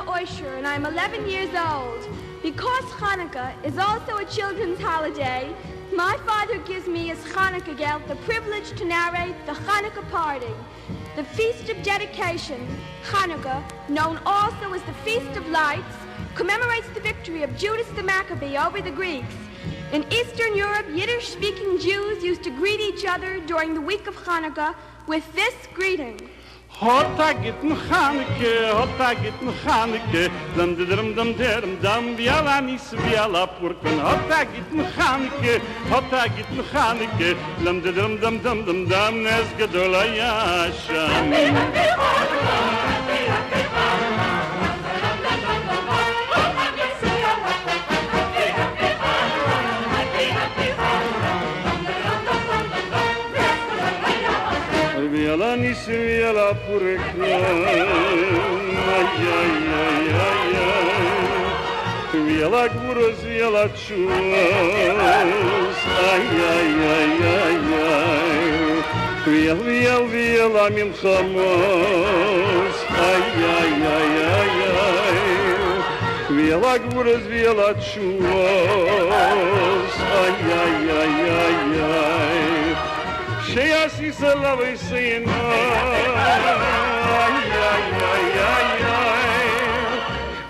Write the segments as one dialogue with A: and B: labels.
A: Oysher, and I'm 11 years old. Because Chanukah is also a children's holiday, my father gives me as Chanukah Gelt the privilege to narrate the Chanukah party. The Feast of Dedication, Chanukah, known also as the Feast of Lights, commemorates the victory of Judas the Maccabee over the Greeks. In Eastern Europe, Yiddish-speaking Jews used to greet each other during the week of Chanukah with this greeting.
B: Hotagit Chanukah, Hotagit Chanukah, dam dam dam dam dam, viala nis viala purkan. Hotagit Chanukah, Hotagit Chanukah, dam dam dam dam dam dam, nes gadol hayasham. Viala nis viala purkan, ay ay ay ay ay. Viala gurus viala chus, ay ay ay ay ay. Viala milchamos, ay ay ay ay ay. Viala gurus viala chus, ay ay ay ay ay. Sheyas Yisrael saying, ay, ay, ay, ay, ay,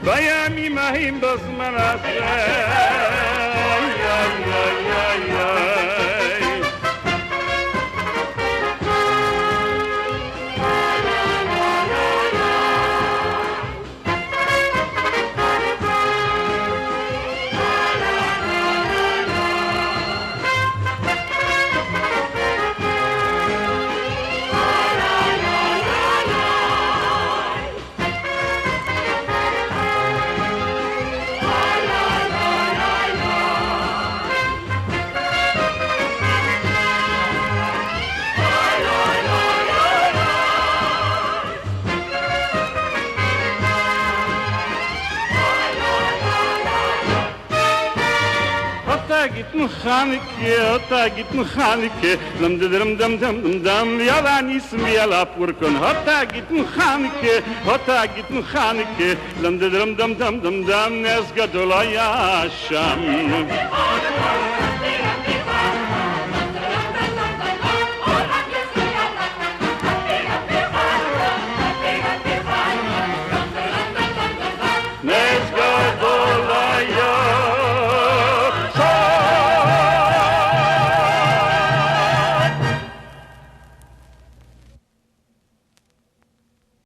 B: Bayami Mahim Basman Asay, ay, ay, ay, ay, ay. Hotagit Chanukah, dam dam dam dam dam dam, viala nis viala purkan. Hotagit Chanukah, Hotagit Chanukah, dam dam dam dam dam dam, nes gadol hayasham.